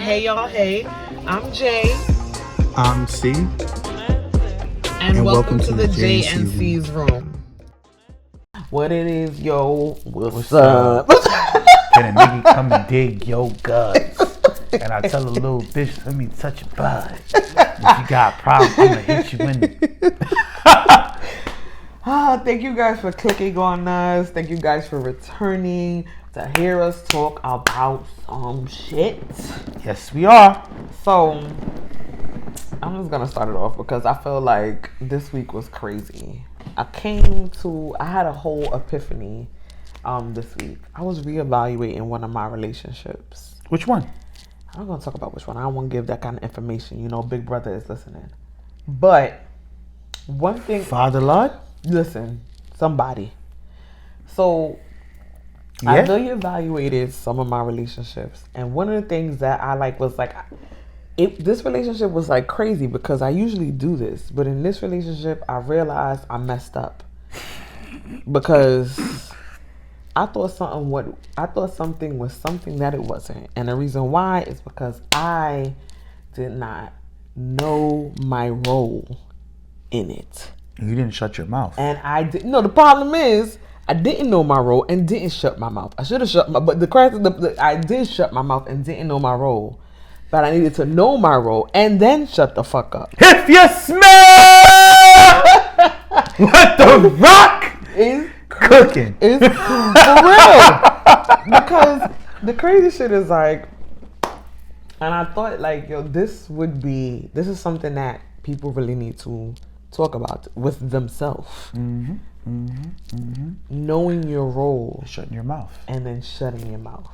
Hey y'all, hey. I'm Jay. I'm C, And and welcome welcome to to the the J JNC and room. C's room. What it is, yo. What's up? up? Can a nigga come and dig your guts? And I tell a little bitch, let me touch your butt. If you got a problem, I'm gonna hit you in the... Thank you guys for clicking on us. Thank you guys for returning to hear us talk about some shit. Yes, we are. So, I'm just gonna start it off because I feel like this week was crazy. I had a whole epiphany this week. I was reevaluating one of my relationships. Which one? I'm not gonna talk about which one. I don't want to give that kind of information. You know, Big Brother is listening. But one thing, Father Lord? listen, somebody. So Yeah. I reevaluated some of my relationships, and one of the things that I like was like, this relationship was like crazy because I usually do this, but in this relationship, I realized I messed up because I thought something was something that it wasn't, and the reason why is because I did not know my role in it, You didn't shut your mouth. and I did. No, the problem is I didn't know my role and didn't shut my mouth. I should have shut my, but I did shut my mouth and didn't know my role, but I needed to know my role and then shut the fuck up. If you smell what the Rock Is cooking. It's for real. Because the crazy shit is like, and I thought like, yo, this is something that people really need to talk about with themselves. Knowing your role Shutting your mouth. and then shutting your mouth.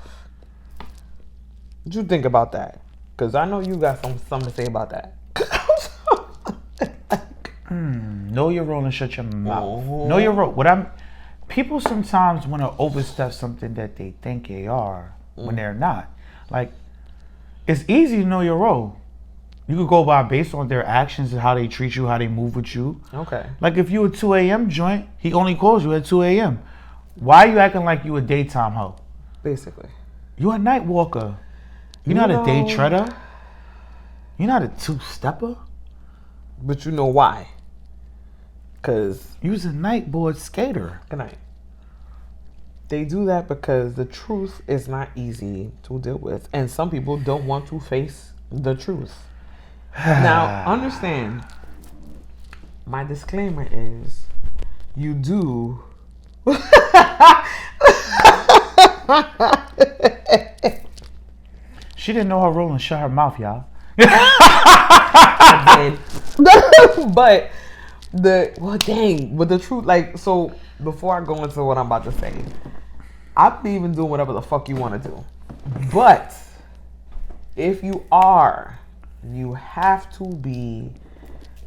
What you think about that? Because I know you got something to say about that. Know your role and shut your mouth. Mhm. Know your role. People sometimes want to overstep something that they think they are when they're not. Like, it's easy to know your role. You could go by based on their actions and how they treat you, how they move with you. Okay. Like if you a 2 a.m. joint, he only calls you at 2 a.m. Why are you acting like you a daytime hoe? Basically. You a night walker. You're not a day know- treader. You're not a two-stepper. But you know why? Because, You's a night board skater. good night. They do that because the truth is not easy to deal with. And some people don't want to face the truth. Now, understand, my disclaimer is, you do. She didn't know her role and shut her mouth, y'all. But the truth, like, so before I go into what I'm about to say, I believe in doing whatever the fuck you want to do. But if you have to be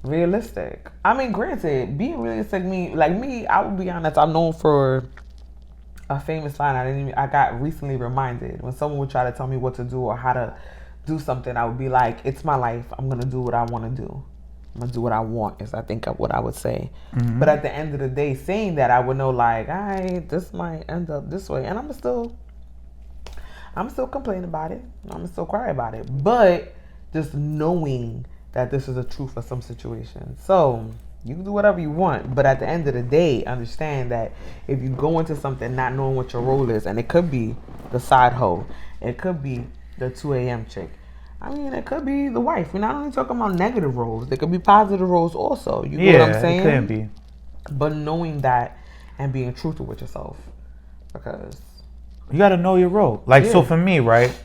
realistic. I mean, granted, being realistic, I will be honest, I'm known for a famous line I got recently reminded. When someone would try to tell me what to do or how to do something, I would be like, it's my life. I'm gonna do what I want to do. I'm gonna do what I want, is I think of what I would say. But at the end of the day, saying that, I would know like, this might end up this way, and I'm still complaining about it. I'm still cry about it. But just knowing that this is the truth for some situations. So you can do whatever you want, but at the end of the day, understand that if you go into something not knowing what your role is, and it could be the side hoe, it could be the 2 a.m. chick. I mean, it could be the wife. We're not only talking about negative roles. There could be positive roles also. You know what I'm saying? It can be. But knowing that and being truthful with yourself, because You gotta know your role. Like, Yeah. so for me, right?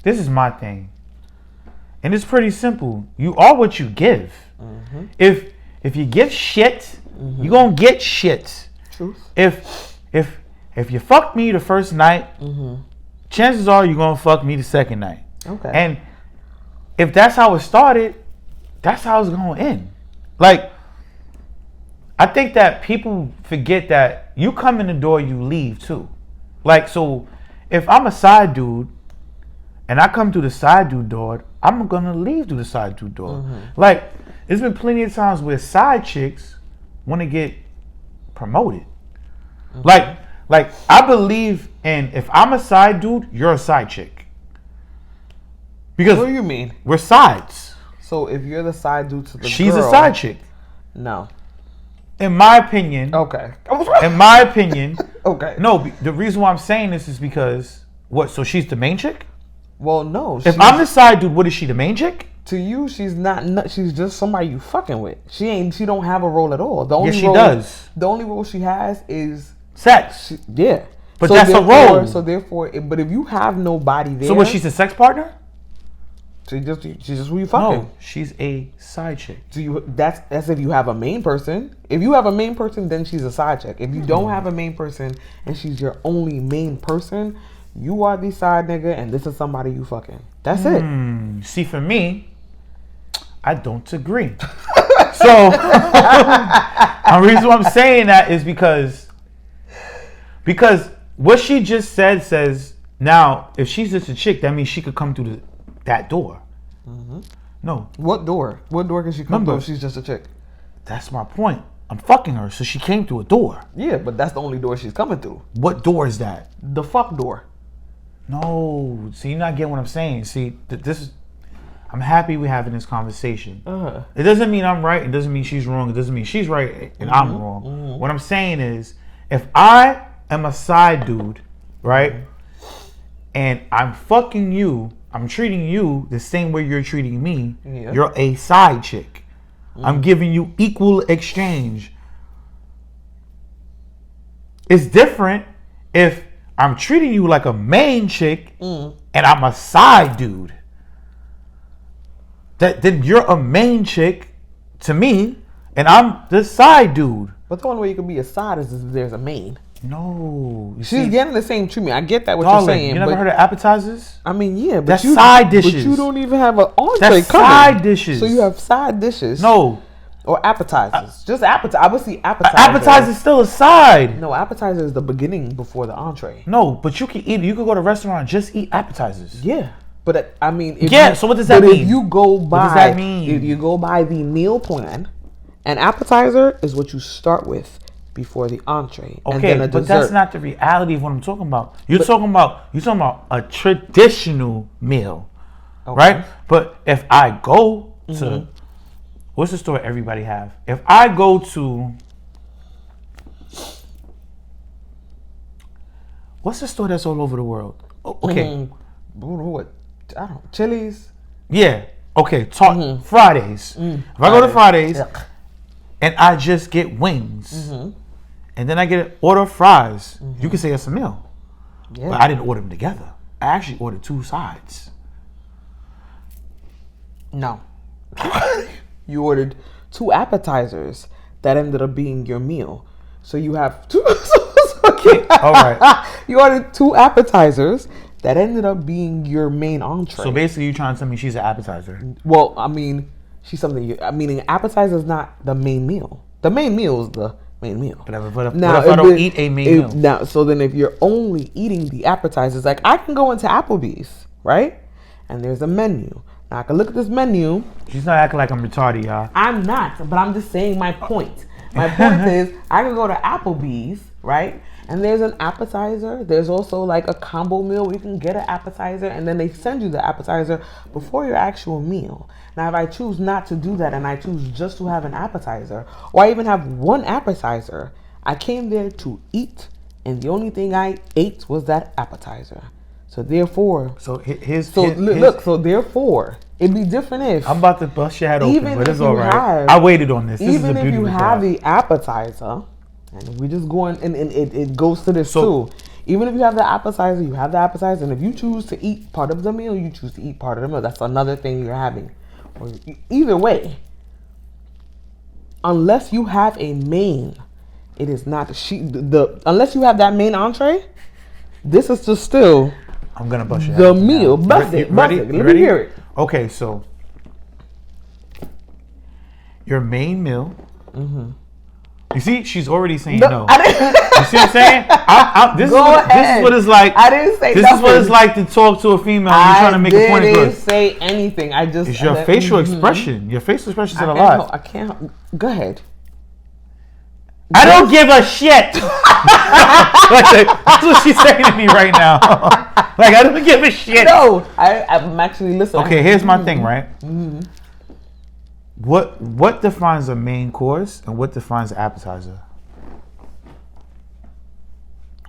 This is my thing. And it's pretty simple. You are what you give. If you give shit, you gonna get shit. truth. If you fucked me the first night, chances are you're gonna fuck me the second night. Okay. And if that's how it started, that's how it's gonna end. Like, I think that people forget that you come in the door, you leave too. Like, so if I'm a side dude and I come through the side dude door, I'm gonna leave through the side dude door. Like, there's been plenty of times where side chicks want to get promoted. Like I believe in, if I'm a side dude, you're a side chick. Because What do you mean? we're sides. So if you're the side dude to the She's girl, a side chick. No. In my opinion. Okay. In my opinion. Okay. No, the reason why I'm saying this is because what? So she's the main chick? Well, no. If I'm the side dude, what is she? The main chick? To you, she's not. She's just somebody you fucking with. She ain't. She don't have a role at all. The only Yes, she role, does. The only role she has is Sex. yeah. But that's a role. So therefore, but if you have nobody there, So what? She's a sex partner? she's just who you fucking. No, she's a side chick. Do you? That's if you have a main person. If you have a main person, then she's a side chick. If you don't have a main person and she's your only main person, you are the side nigga, and this is somebody you fucking. That's it. See, for me, I don't agree. So, the reason why I'm saying that is because what she just said says, now, if she's just a chick, that means she could come through that door. No. What door? What door can she come through if she's just a chick? That's my point. I'm fucking her, so she came through a door. Yeah, but that's the only door she's coming through. What door is that? The fuck door. No. See, you're not getting what I'm saying. See, this is... I'm happy we're having this conversation. It doesn't mean I'm right. It doesn't mean she's wrong. It doesn't mean she's right and I'm wrong. What I'm saying is, if I am a side dude, right, and I'm fucking you, I'm treating you the same way you're treating me, you're a side chick. I'm giving you equal exchange. It's different if I'm treating you like a main chick and I'm a side dude. Then you're a main chick to me, and I'm the side dude. But the only way you can be a side is if there's a main. No, She's getting the same treatment. I get that what darling, you're saying. you never heard of appetizers? I mean, yeah, but That's you, side dishes. But you don't even have an entree That's coming. side dishes. So you have side dishes. No, Or appetizers. Just appetizer. I would see appetizer. appetizer's still a side. No, appetizer is the beginning before the entree. No, but you can eat. You can go to a restaurant and just eat appetizers. Yeah. But I mean, So what does that mean? If you go by, does that mean? If you go by the meal plan, an appetizer is what you start with before the entree. Okay, and then a but dessert. that's not the reality of what I'm talking about. You're talking about a traditional meal, right? But if I go to what's the store everybody have? If I go to what's the store that's all over the world? Okay. What? I don't know. Chili's. Yeah. Okay. Fridays. If I go to Fridays and I just get wings, and then I get an order of fries, you can say it's a meal. Yeah. But I didn't order them together. I actually ordered two sides. No. You ordered two appetizers that ended up being your meal. So you have two. All right. You ordered two appetizers that ended up being your main entree. So basically, you're trying to tell me she's an appetizer. Well, I mean, she's something. Meaning, appetizer is not the main meal. The main meal is the main meal. What if I don't eat a main meal? Now, so then if you're only eating the appetizers, like I can go into Applebee's, right? And there's a menu. Now I can look at this menu. She's not acting like I'm retarded, y'all. I'm not, but I'm just saying my point. My point is, I can go to Applebee's, right? And there's an appetizer. There's also like a combo meal where you can get an appetizer and then they send you the appetizer before your actual meal. Now, if I choose not to do that and I choose just to have an appetizer, or I even have one appetizer, I came there to eat and the only thing I ate was that appetizer. So therefore, So therefore, it'd be different if I'm about to bust your head open, but it's all right. I waited on this. This is the even beauty if you of the have job. the appetizer, and we just go and it goes to this too. Even if you have the appetizer, you have the appetizer, and if you choose to eat part of the meal, you choose to eat part of the meal. That's another thing you're having. Or either way, unless you have a main, it is not unless you have that main entree. This is just still. I'm gonna bust your the head open meal. now. Bust it. Let me hear it. Okay, so your main meal. You see, she's already saying no. You see what I'm saying? This is what it's like. I didn't say This nothing. is what it's like to talk to a female. You're trying to make a point I across. didn't say anything. I just. It's your facial expression. Your facial expression said a I lot. can't. Go ahead. I don't give a shit. That's what she's saying to me right now. Like, I don't give a shit. No, I'm actually listening. Okay, here's my thing, right? Mm-hmm. What defines a main course and what defines an appetizer?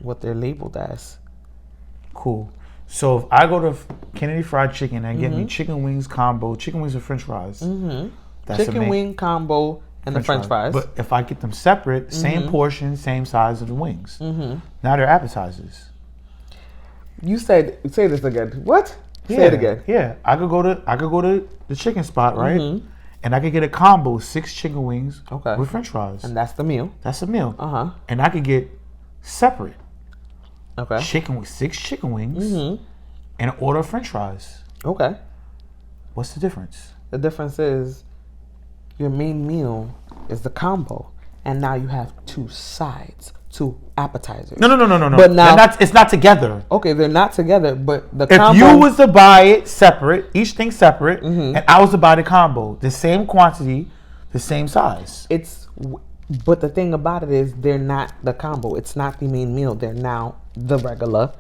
What they're labeled as. Cool. So if I go to Kennedy Fried Chicken and get me chicken wings combo, chicken wings and French fries, that's chicken wing combo and the French fries. But if I get them separate, same portion, same size of the wings, now they're appetizers. You say this again. What? Say it again. Yeah, I could go to the chicken spot, right? And I could get a combo, 6 chicken wings with French fries. And that's the meal. That's a meal. And I could get separate. Okay. 6 chicken wings and an order of French fries. Okay. What's the difference? The difference is your main meal is the combo, and now you have 2 sides, 2 appetizers. No. But now it's not together. Okay, they're not together, but the if combo. you was to buy it separate, each thing separate, and I was to buy the combo, the same quantity, the same size. But the thing about it is, they're not the combo. It's not the main meal. They're now the regular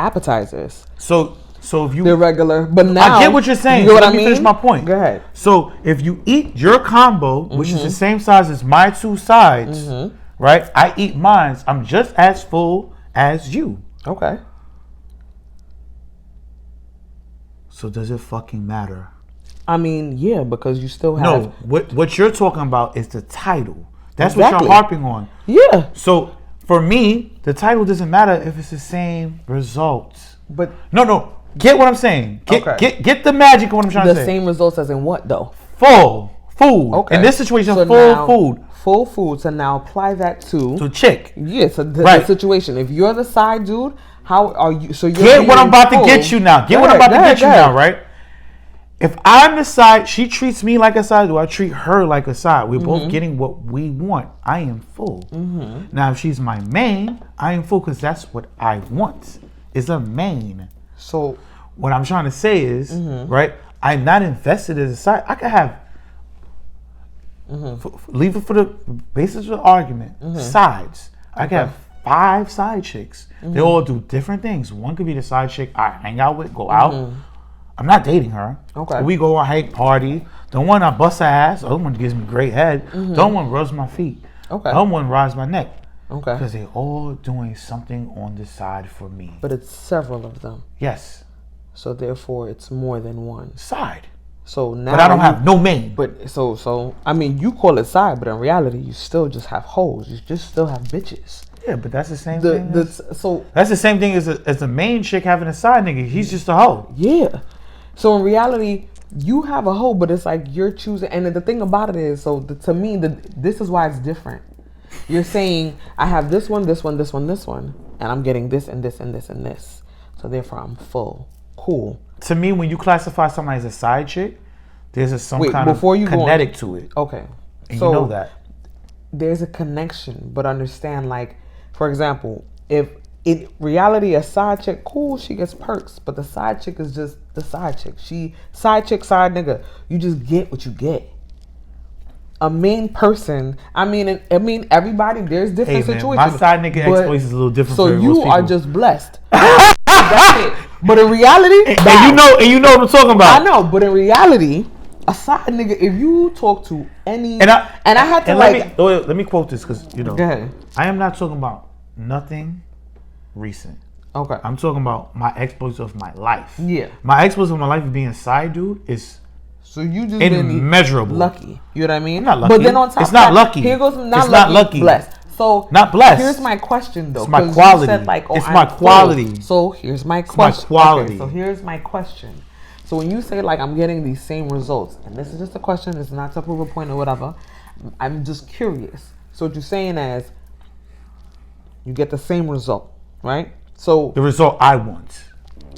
appetizers. So if you they're regular, but now I get what you're saying. You know what Let I me mean? finish my point. Go ahead. So if you eat your combo, which is the same size as my 2 sides, right? I eat mine. I'm just as full as you. Okay. So does it fucking matter? I mean, yeah, because you still have. No, what you're talking about is the title. That's Exactly. what you're harping on. Yeah. So for me, the title doesn't matter if it's the same results. But no. Get what I'm saying. Get the magic of what I'm trying to say. The same results as in what though? Full food. Okay. In this situation, So full now, food. Full food. So now apply that to chick. Yeah. So the situation. If you're the side dude, how are you? So you're Get what I'm about full. to get you now. Get what I'm about to get you now, right? If I'm the side, she treats me like a side, do I treat her like a side? We're both getting what we want. I am full. Now, if she's my main, I am full because that's what I want. It's a main. So what I'm trying to say is, right, I'm not invested as a side. I could have, leave it for the basis of the argument, sides. I could have 5 side chicks. They all do different things. One could be the side chick I hang out with, go out. I'm not dating her. Okay. We go out, hang, party. The one I bust her ass. The other one gives me great head. The other one rubs my feet. Okay. The other one rides my neck. Okay. Because they all doing something on the side for me. But it's several of them. Yes. So therefore, it's more than one Side. So now, but I don't have no main. But so I mean, you call it side, but in reality, you still just have hoes. You just still have bitches. Yeah, but that's the same thing. So that's the same thing as a main chick having a side nigga. He's just a hoe. Yeah. So in reality, you have a hoe, but it's like you're choosing. And the thing about it is, to me, this is why it's different. You're saying I have this one, this one, this one, this one, and I'm getting this and this and this and this. So therefore, I'm full. Cool. To me, when you classify somebody as a side chick, there's some kind of kinetic to it. Okay. And so you know that. There's a connection, but understand, like, for example, if in reality a side chick, cool, she gets perks, but the side chick is just the side chick. Side chick, side nigga. You just get what you get. A main person, I mean, everybody, there's different situations. My side nigga exploits is a little different. So you are just blessed. That's it. But in reality, and you know what I'm talking about. I know, but in reality, a side nigga, if you talk to any, and I had to let me quote this because Go ahead. I am not talking about nothing recent. Okay. I'm talking about my exploits of my life. Yeah. My exploits of my life of being a side dude is. So you just immeasurable. Lucky. You know what I mean? I'm not lucky. But then on top it's of not that, lucky. Here goes not lucky. Blessed. So not blessed. Here's my question though. It's my quality. Said, like, it's my quality. So here's my question. It's my quality. Okay, so here's my question. So when you say like I'm getting these same results, and this is just a question, it's not to prove a point or whatever. I'm just curious. So what you're saying is you get the same result, right? So the result I want.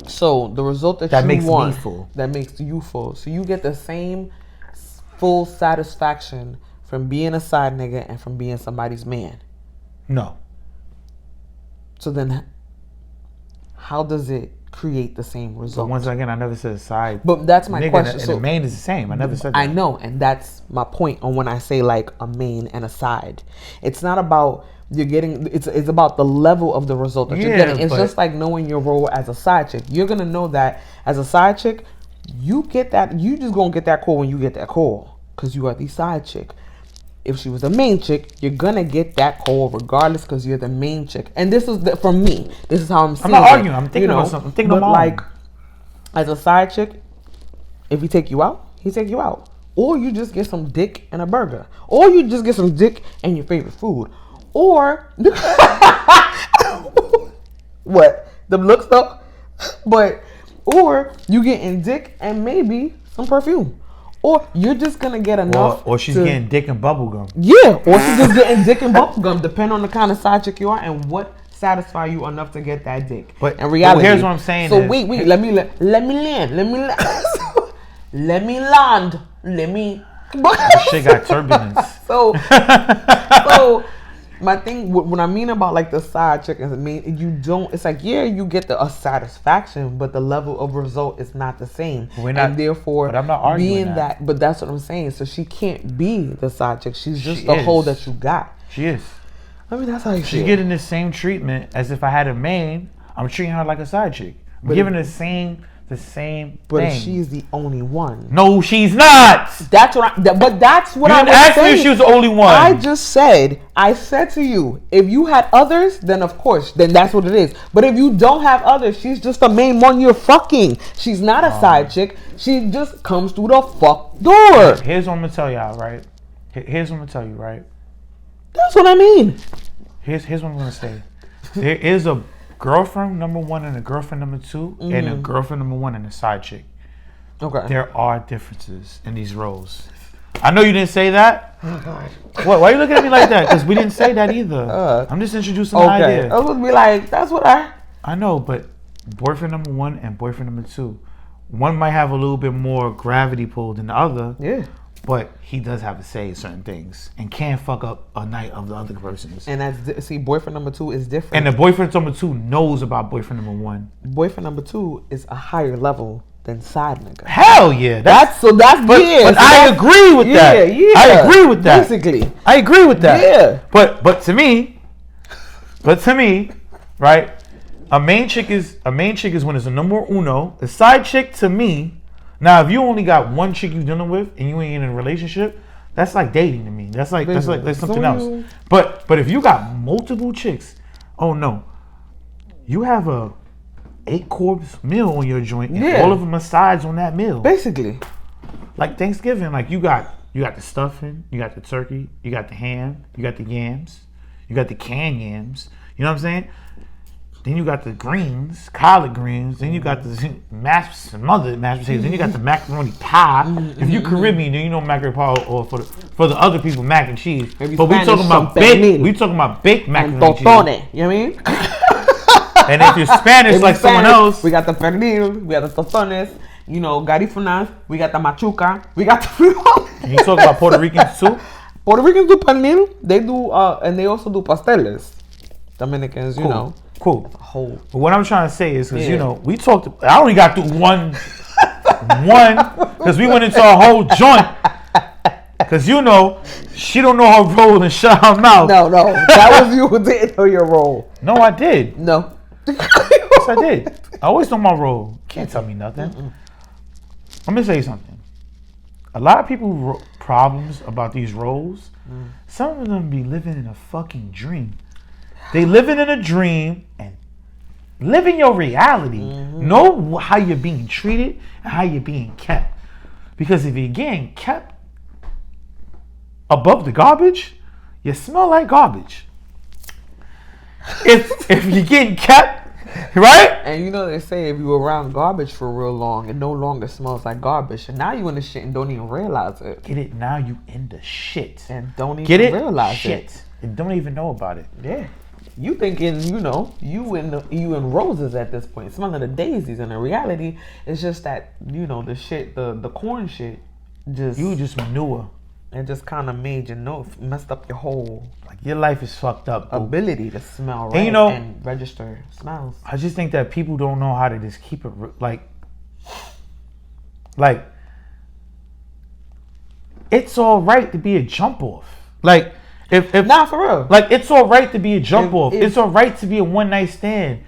So the result that you makes want, me full. That makes you full. So you get the same full satisfaction from being a side nigga and from being somebody's man. No. So then how does it create the same But result. once again, I never said a side. But that's my nigga question. And So the main is the same. I never said that. I know, and that's my point on when I say like a main and a side. It's not about you're getting. It's about the level of the result that you're Yeah, getting. It's but- just like knowing your role as a side chick. You're gonna know that as a side chick, you get that. You just gonna get that call when you get that call because you are the side chick. If she was a main chick, you're gonna get that call regardless because you're the main chick. And this is for me. This is how I'm seeing not it, arguing. I'm thinking about something. I'm thinking but about like as a side chick, if he take you out, he take you out. Or you just get some dick and a burger. Or you just get some dick and your favorite food. Or what? The looks though? But or you getting dick and maybe some perfume. Or you're just gonna get enough. Or she's getting dick and bubble gum. Yeah, or she's just getting dick and bubble gum, depending on the kind of side chick you are and what satisfy you enough to get that dick. But in reality, here's what I'm saying. So is, wait, let me land. Let me land. Let me. This shit got turbulence. So my thing, what I mean about like the side chick is, I mean, you don't. It's like you get a satisfaction, but the level of result is not the same. And therefore, but I'm not arguing being that. But that's what I'm saying. So she can't be the side chick. She's just She the is. whole that you got. She is. I mean, that's how you She's feel. getting the same treatment as if I had a main. I'm treating her like a side chick. I'm giving her the same But thing. if she's the only one. No, she's not. That's what but that's what You I didn't was ask me saying. if she was the only one. I said to you, if you had others, then of course, then that's what it is. But if you don't have others, she's just the main one you're fucking. She's not a side chick. She just comes through the fuck door. Here's what I'm gonna tell y'all, right? Here's what I'm gonna tell you, right? That's what I mean. Here's what I'm gonna say. There is a girlfriend number one and a girlfriend number 2, and a girlfriend number 1 and a side chick. Okay. There are differences in these roles. I know you didn't say that. Oh God. What? Why are you looking at me like that? Because we didn't say that either. I'm just introducing the Okay. idea. I would be like, that's what I know, but boyfriend number 1 and boyfriend number 2, one might have a little bit more gravity pull than the other. Yeah. But he does have to say certain things and can't fuck up a night of the other person's. And see, boyfriend number 2 is different. And the boyfriend number 2 knows about boyfriend number 1. Boyfriend number 2 is a higher level than side nigga. Hell yeah. But But I I agree with that. Yeah. I agree with that. Basically. I agree with that. Yeah. But to me, right? A main chick is when it's a number uno. The side chick to me. Now, if you only got one chick you dealing with and you ain't in a relationship, that's like dating to me. That's something So else. you- But if you got multiple chicks, oh no, you have a 8-course meal on your joint, and Yeah. all of them are sides on that meal. Basically. Like Thanksgiving, like you got the stuffing, you got the turkey, you got the ham, you got the yams, you got the canned yams. You know what I'm saying? Then you got the greens, collard greens. Then you got the smothered mashed potatoes. Then you got the macaroni pie. If you Caribbean, then you know macaroni pie, or for the other people, mac and cheese. Maybe But we Spanish, talking about some baked. pernil. We talking about baked And macaroni and cheese. totone. You know what I mean? And if you're Spanish, If like we someone Spanish, else, we got the pernil, we got the tostones, you know, garifunas, we got the machuca, we got the frijoles. and you talk about Puerto Ricans too. Puerto Ricans do pernil, they do, and they also do pasteles. Dominicans, you know. Cool. Whole. But what I'm trying to say is, because Yeah. you know, we talked. I only got through one, because we went into a whole joint. Because you know, she don't know her role and shut her mouth. No, that was you who didn't know your role. No, I did. No. Yes, I did. I always know my role. Can't tell me nothing. Let me tell you something. A lot of people problems about these roles. Some of them be living in a fucking dream. They living in a dream and living your reality. Know how you're being treated and how you're being kept. Because if you're getting kept above the garbage, you smell like garbage. If you're getting kept, right? And you know they say if you're around garbage for real long, it no longer smells like garbage. And now you in the shit and don't even realize it. Get it? Now you in the shit. And don't even Get it? realize Shit. it. And don't even know about it. Yeah. You thinking, you know, you in roses at this point, smelling the daisies, and in reality, it's just that, you know, the shit, the corn shit, just You just manure. It just kind of made you know, messed up your whole Like your life is fucked up, boo. ability to smell right And you know, and register smells. I just think that people don't know how to just keep it like it's all right to be a jump off. Like if Nah, for real. like it's all right to be a jump off. If- It's all right to be a one night stand.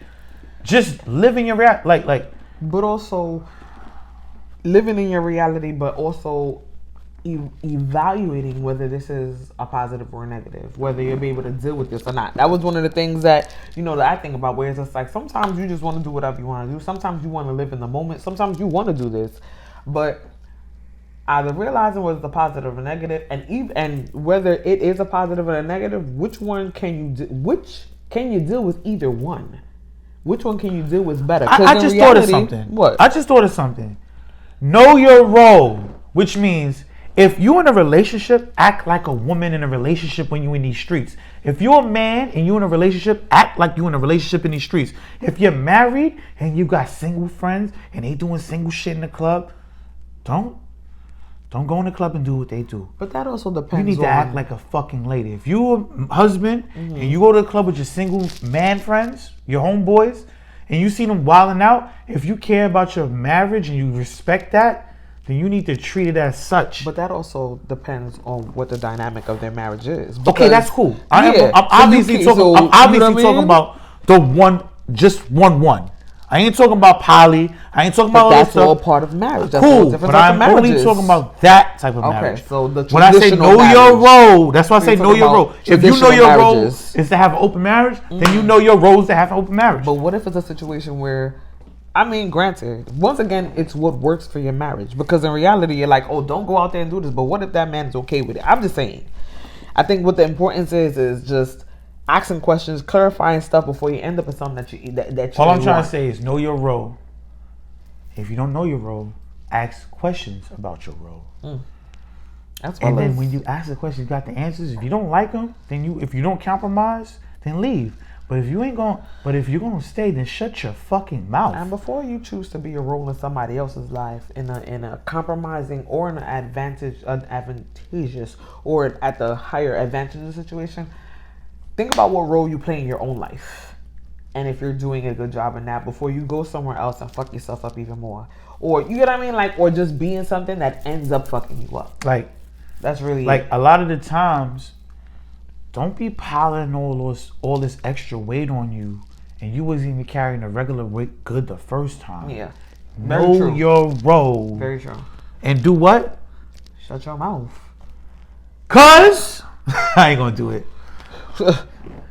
Just living your like. But also living in your reality, but also evaluating whether this is a positive or a negative, whether you'll be able to deal with this or not. That was one of the things that, you know, that I think about, where it's just like, sometimes you just want to do whatever you want to do. Sometimes you want to live in the moment. Sometimes you want to do this. But either realizing whether it's a positive or negative, and whether it is a positive or a negative, which one can you deal with either one? Which one can you deal with better? I just thought of something. What? I just thought of something. Know your role, which means if you're in a relationship, act like a woman in a relationship when you're in these streets. If you're a man and you're in a relationship, act like you're in a relationship in these streets. If you're married and you got single friends and they doing single shit in the club, don't go in the club and do what they do. But that also depends. You need to act like a fucking lady. If you're a husband and you go to the club with your single man friends, your homeboys, and you see them wilding out, if you care about your marriage and you respect that, then you need to treat it as such. But that also depends on what the dynamic of their marriage is. Okay, that's cool. Yeah. I'm obviously talking about the one, just one. I ain't talking about poly. I ain't talking about all that's this stuff. all part of marriage. That's Cool, all different but types I'm of only marriages. talking about that type of marriage. Okay, so the when I say traditional know your marriage. role, that's why I say You're know your talking role. about If you know traditional your role marriages. is to have an open marriage, then you know your role is to have an open marriage. But what if it's a situation where, I mean, granted, once again, it's what works for your marriage. Because in reality, you're like, oh, don't go out there and do this. But what if that man's okay with it? I'm just saying. I think what the importance is just asking questions, clarifying stuff before you end up in something that you All I'm really trying want. to say is know your role. If you don't know your role, ask questions about your role. That's And then as- when you ask the questions, you got the answers. If you don't like them, then if you don't compromise, then leave. But if you're gonna stay, then shut your fucking mouth. And before you choose to be a role in somebody else's life, in a compromising or in an advantageous or at the higher advantageous situation, think about what role you play in your own life, and if you're doing a good job in that before you go somewhere else and fuck yourself up even more, or you get what I mean, like, or just being something that ends up fucking you up. Like That's really Like a lot of the times, don't be piling all this extra weight on you, and you wasn't even carrying a regular weight good the first time. Yeah. Very Know true. your role. Very true. And do what? Shut your mouth. Cause I ain't gonna do it.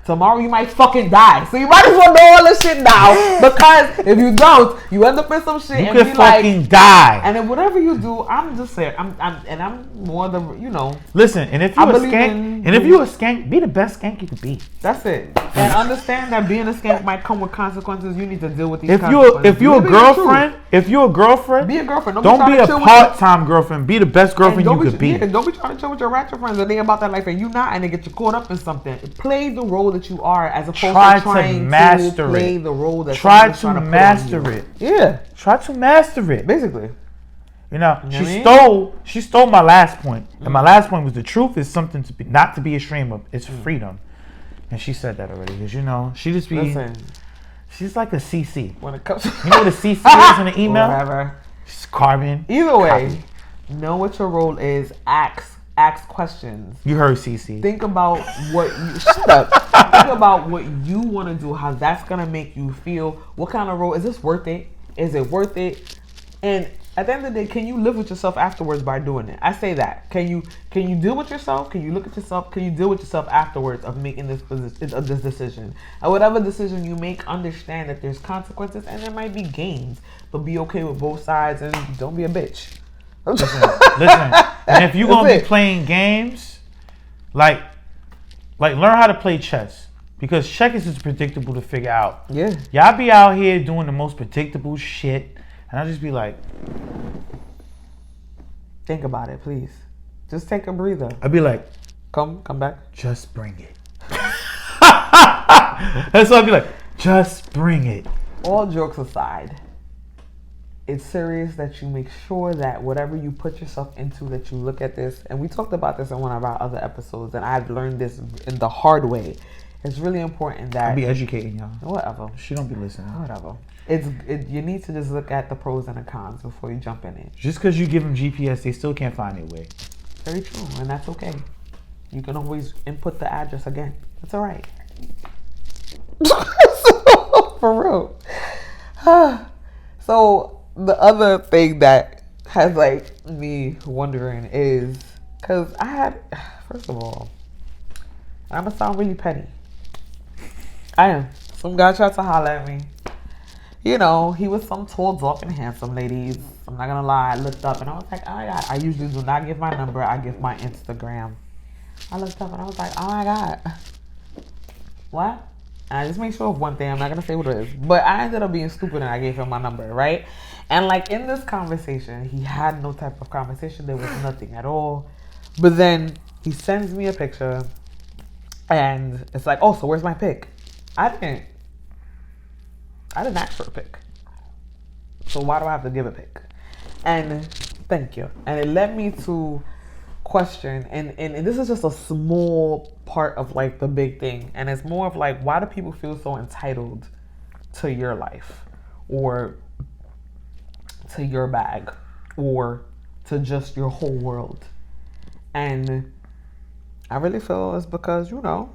Tomorrow you might fucking die. So you might as well know all this shit now. Because if you don't, you end up in some shit You and could be fucking like, die. and then whatever you do, I'm just saying, I'm more the, you know, Listen, and if I you a believe skank, in- and if you a skank, be the best skank you could be. that's it. And understand that being a skank might come with consequences. You need to deal with these If consequences. you're a Be girlfriend, a girlfriend. don't be a chill with part-time girlfriend. Be the best your- girlfriend and you could be. Yeah, don't be trying to chill with your ratchet friends and think about that life and you not, and they get you caught up in something. Play the role that you are as opposed Try to trying to master play it. the role that Try someone's to trying put on master you. it. Yeah, Try to master it. basically. You know, You know what I mean? she stole my last point. And my last point was the truth is something to be not to be ashamed of. It's freedom. And she said that already. Because, you know, she just be, Listen, she's like a CC. when it comes to You know what a CC is in the email? whatever. It's carbon. Either way, Copy. know what your role is. Ask questions. You heard CC. Think about what you shut up. Think about what you want to do, how that's gonna make you feel. What kind of role is this worth it? Is it worth it? And at the end of the day, can you live with yourself afterwards by doing it? I say that. Can you deal with yourself? Can you look at yourself? Can you deal with yourself afterwards of making this decision? And whatever decision you make, understand that there's consequences and there might be gains, but be okay with both sides and don't be a bitch. Listen. And if you're gonna That's be it. playing games, like learn how to play chess. Because chess is predictable to figure out. Yeah. Y'all be out here doing the most predictable shit. And I'll just be like, Think about it, please. Just take a breather. I'd be like, Come back. just bring it. That's what I'd be like, just bring it. All jokes aside, it's serious, that you make sure that whatever you put yourself into, that you look at this. And we talked about this in one of our other episodes, and I've learned this in the hard way. It's really important that I'll be educating y'all. Whatever. She don't be listening. Whatever. You need to just look at the pros and the cons before you jump in it. Just because you give them GPS, they still can't find their way. Very true, and that's okay. You can always input the address again. It's all right. For real. So the other thing that has like me wondering is, because I had, first of all, I'm gonna sound really petty. I am. Some guy tried to holler at me. You know, he was some tall, dark, and handsome ladies. I'm not gonna lie. I looked up and I was like, oh my God. I usually do not give my number. I give my Instagram. I looked up and I was like, oh my God. What? And I just make sure of one thing. I'm not gonna say what it is. But I ended up being stupid and I gave him my number, right? And like in this conversation, he had no type of conversation. There was nothing at all. But then he sends me a picture and it's like, oh, so where's my pic? I didn't ask for a pic. So why do I have to give a pic? And thank you. And it led me to question, and this is just a small part of like the big thing. And it's more of like, why do people feel so entitled to your life or to your bag or to just your whole world? And I really feel it's because, you know,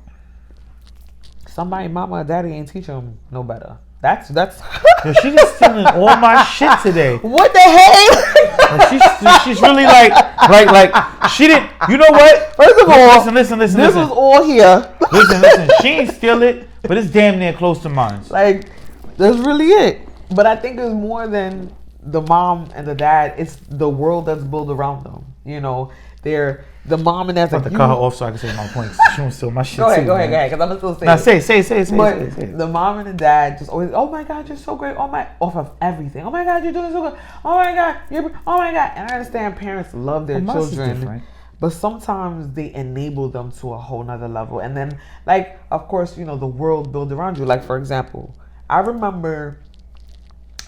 somebody, mama or daddy ain't teach them no better. That's Yo, she just stealing all my shit today. What the hell? Like she's really like she didn't. You know what? First of all, listen. This was all here. Listen. She ain't steal it, but it's damn near close to mine. Like, that's really it. But I think it's more than the mom and the dad. It's the world that's built around them. You know, they're the mom and dad's I'm about to cut her off so I can say my points. She won't steal my shit. Go ahead, because I'm still saying. Now say. But the mom and the dad just always, oh my God, you're so great. Oh my, off of everything. Oh my God, you're doing so good. Oh my God, oh my God. And I understand parents love their children, but sometimes they enable them to a whole nother level. And then, like, of course, you know, the world built around you. Like, for example, I remember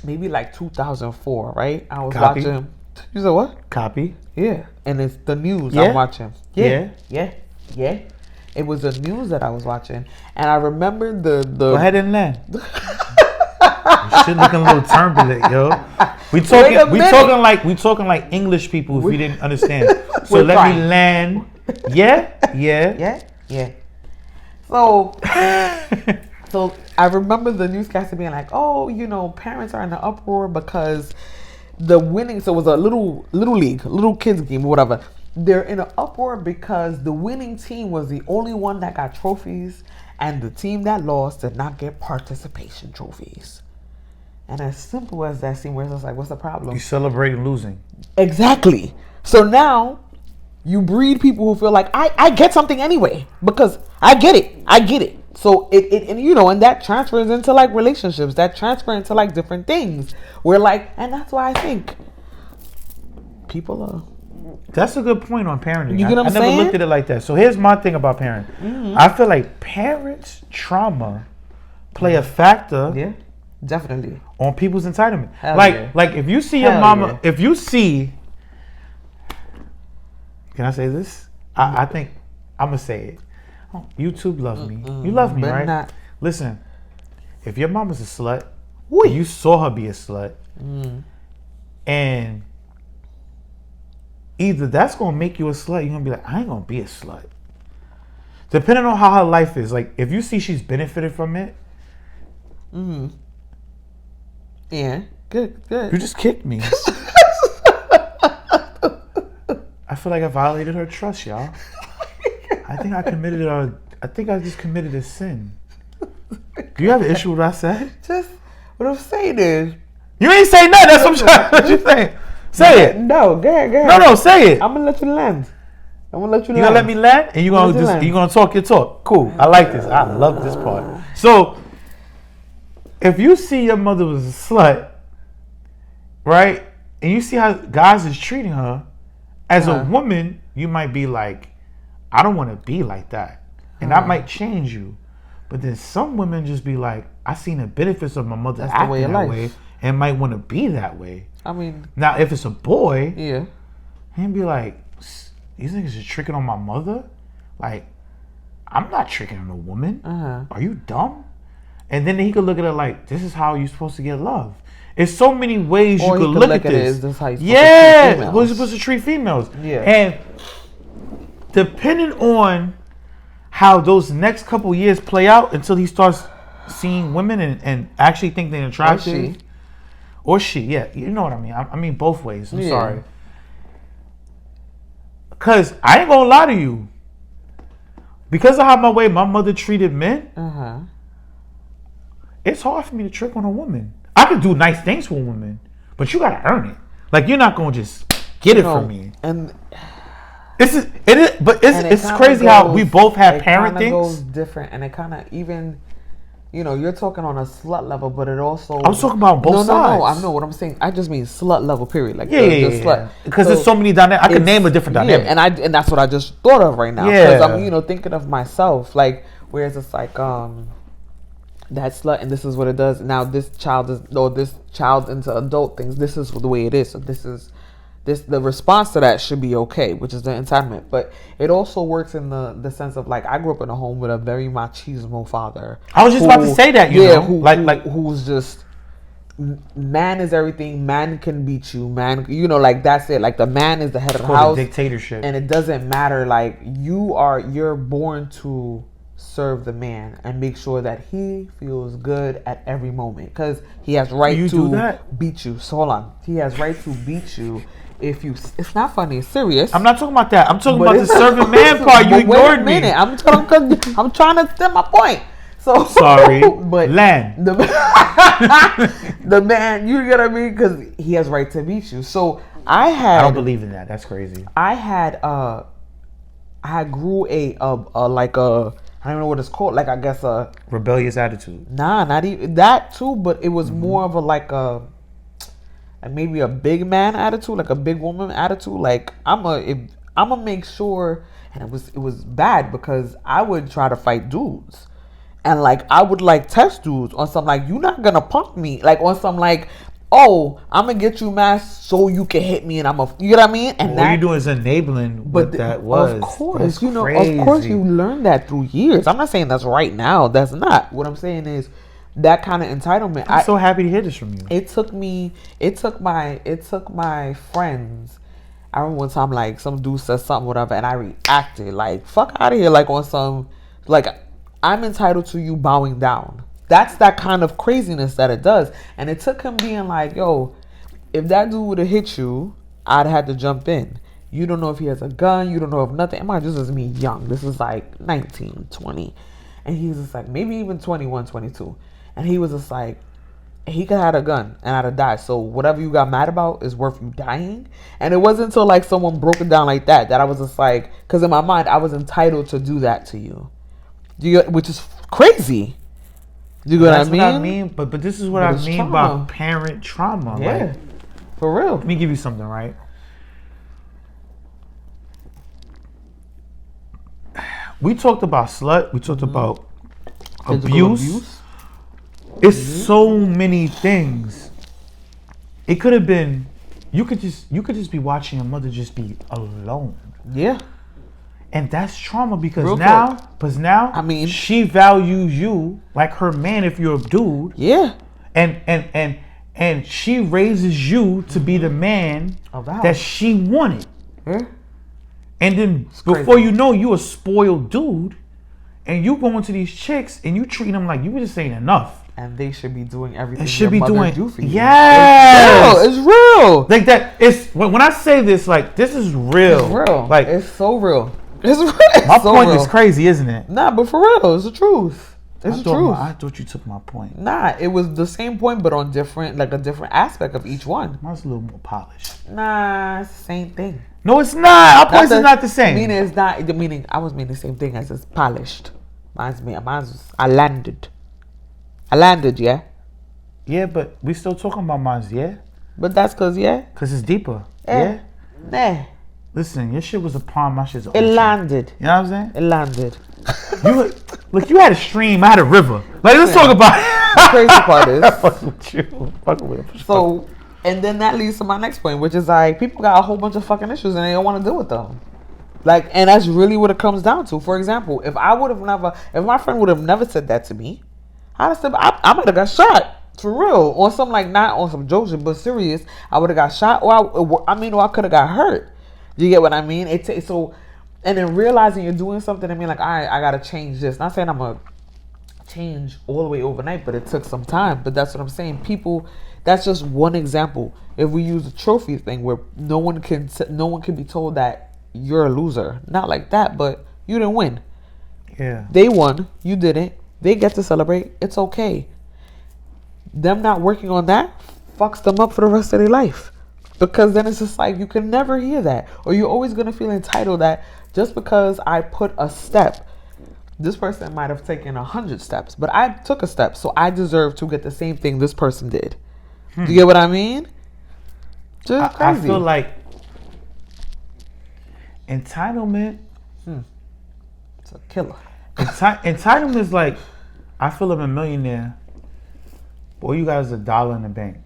maybe like 2004, right? I was watching. You said what? Copy. Yeah. And it's the news I'm watching. Yeah. It was the news that I was watching. And I remember the Go ahead and land. Shit looking a little turbulent, yo. We talking like English people if you didn't understand. So let me land. Yeah. So I remember the newscaster being like, oh, you know, parents are in an uproar because the winning, so it was a little league, little kids game, whatever. They're in an uproar because the winning team was the only one that got trophies, and the team that lost did not get participation trophies. And as simple as that seemed, where it's just like, what's the problem? You celebrating losing. Exactly. So now you breed people who feel like I get something anyway because I get it. So it and you know, and that transfers into like relationships, that transfer into like different things. We're like, and that's why I think people are. That's a good point on parenting. You get what I'm saying? I never looked at it like that. So here's my thing about parenting. Mm-hmm. I feel like parents' trauma play a factor. Yeah, definitely. On people's entitlement. Hell like yeah. If you see your mama, if you see. Can I say this? I think I'm gonna say it. YouTube loves me. You love me, right? Not. Listen, if your mama's a slut, and you saw her be a slut, and either that's gonna make you a slut, you're gonna be like, I ain't gonna be a slut. Depending on how her life is, like if you see she's benefited from it, yeah, good. You just kicked me. I feel like I violated her trust, y'all. I think I just committed a sin. Do you have an issue with what I said? Just what I'm saying is, you ain't say nothing. That's what I'm trying to let you say. Say it. No, go ahead. No, say it. I'm gonna let you land. You gonna let me land, and you gonna talk your talk. Cool. I like this. I love this part. So, if you see your mother was a slut, right, and you see how guys is treating her, as a woman, you might be like, I don't want to be like that, and that might change you. But then some women just be like, I seen the benefits of my mother That's the way acting of that life. way and might want to be that way. I mean, Now, if it's a boy, yeah. he'd be like, these niggas are tricking on my mother? Like, I'm not tricking on a woman. Are you dumb? And then he could look at it like, this is how you're supposed to get love. There's so many ways Or you he could look at this. This is how you're supposed to treat Yeah, females. we're supposed to treat females. Yeah. And depending on how those next couple years play out until he starts seeing women and actually think they're attractive. Or she, yeah. You know what I mean. I mean both ways. I'm sorry. Because I ain't going to lie to you. Because of how my mother treated men, it's hard for me to trick on a woman. I could do nice things for a woman, but you got to earn it. Like, you're not going to just get it from me. And it's crazy how we both have parent things. It goes different, and it kind of even, you're talking on a slut level, but it also. I was talking about both sides. No, I know what I'm saying. I just mean slut level, period. Like slut. Because there's so many dynamics. I can name a different dynamic. Yeah, and that's what I just thought of right now. Because I'm, thinking of myself, like, whereas it's like, that slut, and this is what it does. Now this child into adult things. This is the way it is. So the response to that should be okay, which is the entitlement. But it also works in the sense of, like, I grew up in a home with a very machismo father. I was just about to say that, who's just, man is everything. Man can beat you. Man, like, that's it. Like, the man is the head of the house. Dictatorship. And it doesn't matter. Like, you're born to serve the man and make sure that he feels good at every moment, because he has right to beat you. So hold on, he has right to beat you if you. It's not funny. It's serious. I'm not talking about that. I'm talking about the serving man part. You ignored me. I'm trying to set my point. So sorry, but land the man. You get what I mean? Because he has right to beat you. So I don't believe in that. That's crazy. I grew I don't know what it's called. Like, I guess a rebellious attitude. Nah, not even that too. But it was more of maybe a big man attitude, like a big woman attitude. Like, I'm gonna make sure. And it was bad because I would try to fight dudes, and like I would like test dudes on some like, you're not gonna punk me, like on some like, oh, I'm gonna get you mad so you can hit me, and you know what I mean? And what you're doing is enabling what that was. Of course, of course you learned that through years. I'm not saying that's right now. That's not. What I'm saying is that kind of entitlement. I'm so happy to hear this from you. It took my friends. I remember one time, like, some dude said something, whatever, and I reacted like, fuck out of here, like on some, like, I'm entitled to you bowing down. That's that kind of craziness that it does. And it took him being like, yo, if that dude would have hit you, I'd have had to jump in. You don't know if he has a gun. You don't know if nothing. This is me young. This is like 19, 20. And he was just like, maybe even 21, 22. And he was just like, he could have had a gun and I'd have died. So whatever you got mad about is worth you dying. And it wasn't until like someone broke it down like that I was just like, because in my mind, I was entitled to do that to you. Which is crazy. You know what I mean? But this is what I mean by parent trauma. Yeah, like, for real. Let me give you something, right? We talked about slut. We talked about abuse. It's so many things. It could have been. You could just be watching your mother just be alone. Yeah. And that's trauma because now, I mean, she values you like her man if you're a dude. Yeah. And she raises you to be the man that she wanted. Yeah. And then before you know, you a spoiled dude, and you go into these chicks and you treat them like you just ain't enough. And they should be doing everything do for you. Yeah, it's real. Like that. It's when I say this, like, this is real. It's real. Like, it's so real. It's real. My point is crazy, isn't it? Nah, but for real, it's the truth. It's the truth. I thought you took my point. Nah, it was the same point, but on a different aspect of each one. Mine's a little more polished. Nah, it's the same thing. No, it's not. Our points is not the same. Meaning it's not. The meaning I was meaning the same thing as it's polished. Mine's was I landed, yeah. Yeah, but we still talking about mines, yeah. But that's cause cause it's deeper. Yeah. Nah. Listen, your shit was a pond, my shit's an ocean. It landed. You know what I'm saying? It landed. Look, you had a stream, I had a river. Like, let's talk about it. The crazy part is, Fuck with you. Fuck with you. so, and then that leads to my next point, which is like, people got a whole bunch of fucking issues and they don't want to deal with them. Like, and that's really what it comes down to. For example, if my friend would have never said that to me, I'd have said, I might have got shot. For real. Or something like, not on some joke shit, but serious. I would have got shot, or I could have got hurt. You get what I mean? So, and then realizing you're doing something and being like, all right, I got to change this. Not saying I'm going to change all the way overnight, but it took some time. But that's what I'm saying. People, that's just one example. If we use the trophy thing where no one can be told that you're a loser. Not like that, but you didn't win. Yeah. They won. You didn't. They get to celebrate. It's okay. Them not working on that fucks them up for the rest of their life. Because then it's just like, you can never hear that. Or you're always going to feel entitled that just because I put a step, this person might have taken 100 steps, but I took a step, so I deserve to get the same thing this person did. Do you get what I mean? Just crazy. I feel like entitlement. It's a killer. Entitlement is like, I feel I'm a millionaire. Boy, you guys $1 in the bank.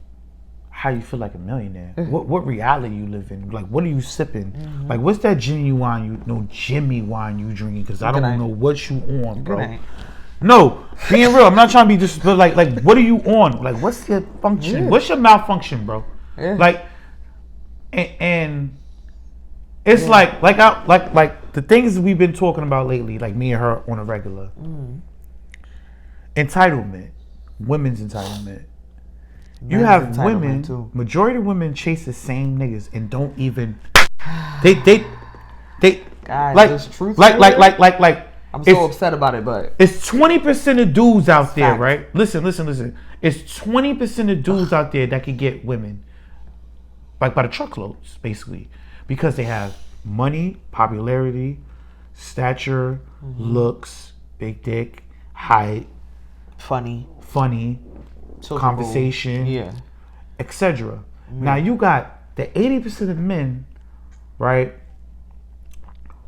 How you feel like a millionaire? What reality you live in? Like, what are you sipping? Like, what's that Jimmy wine you drinking? Because I don't know what you on, bro. No, being real, I'm not trying to be disrespectful. Like, what are you on? Like, what's your function? Yeah. What's your malfunction, bro? Yeah. Like, and it's like the things we've been talking about lately, like me and her on a regular. Entitlement, women's entitlement. You have women too. Majority of women chase the same niggas and don't even. They. God, like, truth like. I'm so upset about it, but it's 20% of dudes out there, fact. right? Listen. It's 20% of dudes out there that can get women, like by the truckloads, basically, because they have money, popularity, stature, looks, big dick, height, funny, conversation, etc. Now you got the 80% of men, right?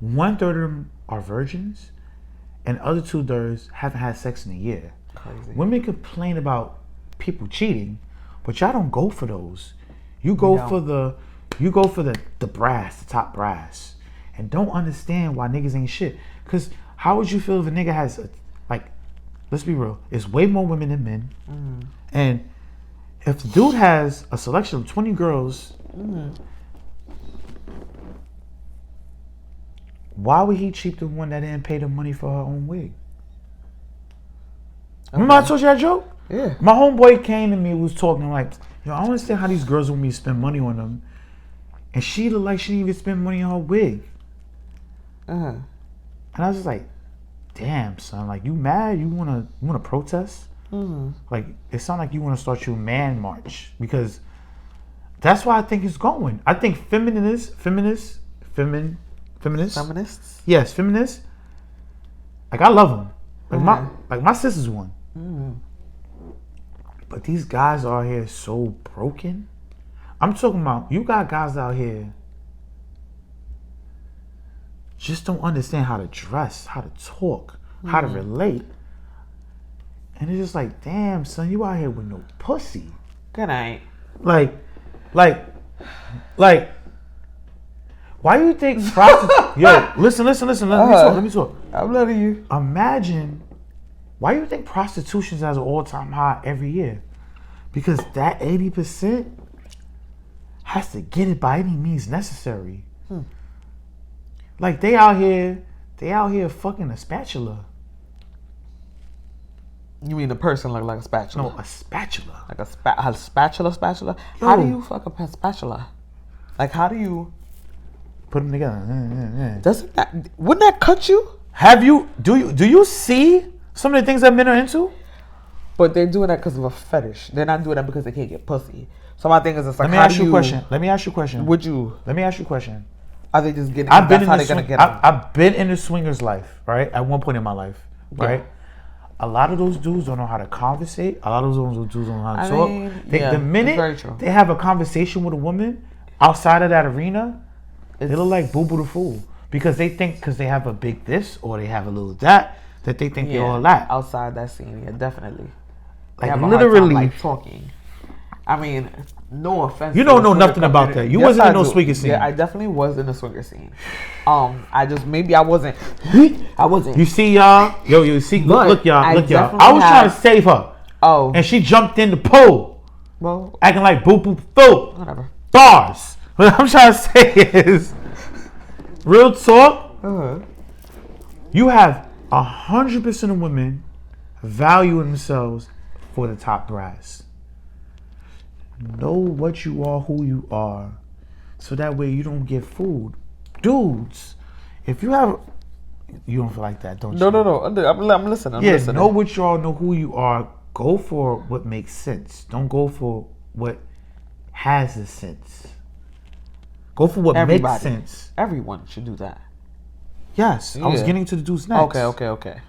1/3 of them are virgins, and other 2/3 haven't had sex in a year. Crazy. Women complain about people cheating, but y'all don't go for those. You go for the brass, the top brass, and don't understand why niggas ain't shit. Cause how would you feel if a nigga has let's be real, it's way more women than men, and if the dude has a selection of 20 girls, why would he cheat the one that didn't pay the money for her own wig? Okay. Remember I told you that joke? Yeah. My homeboy came to me and was talking like, yo, I don't understand how these girls want me to spend money on them. And she looked like she didn't even spend money on her wig. And I was just like, damn, son, like, you mad? You wanna protest? Like, it sounds like you want to start your man march, because that's why I think it's going. I think feminists. Yes, feminists. Like, I love them. Like my sister's one. But these guys out here so broken. I'm talking about, you got guys out here just don't understand how to dress, how to talk, how to relate. And it's just like, damn, son, you out here with no pussy. Good night. Like, why you think prostitution? Yo, listen. Let me talk. I'm letting you. Imagine, why you think prostitution has an all-time high every year? Because that 80% has to get it by any means necessary. Like, they out here fucking a spatula. You mean the person look like a spatula? No, a spatula. Like a spatula? Yo. How do you fuck a spatula? Like, how do you put them together? Wouldn't that cut you? Do you see some of the things that men are into? But they're doing that because of a fetish. They're not doing that because they can't get pussy. So my thing is, it's like, Let me ask you a question. Would you? Let me ask you a question. Are they just getting? I've been in the swingers life, right? At one point in my life, right? A lot of those dudes don't know how to conversate. A lot of those dudes don't know how to talk. The minute they have a conversation with a woman outside of that arena, they look like Boo Boo the Fool, because they think because they have a big this or they have a little that that they think they're all that. Outside that scene, yeah, definitely. They Like have a hard time, literally, like talking. I mean, no offense. You to don't the know swinger nothing about community. that. You Yes, wasn't I in no do. swinger scene. Yeah, I definitely was in the swinger scene. I just maybe I wasn't. I wasn't. You see y'all, you see, look y'all. I was definitely trying to save her, Oh, and she jumped in the pool, well, acting like boop boop boop. whatever. Bars. What I'm trying to say is, real talk. Uh-huh. You have 100% of women valuing themselves for the top brass. Know what you are, who you are, so that way you don't get fooled. Dudes, if you have, you don't feel like that, don't you? No. I'm listening. I'm Yeah, listening. know what you are, know who you are. Go for what makes sense. Don't go for what has a sense. Go for what makes sense. Everyone should do that. Yes, I was Yeah. getting to the dudes next. Okay.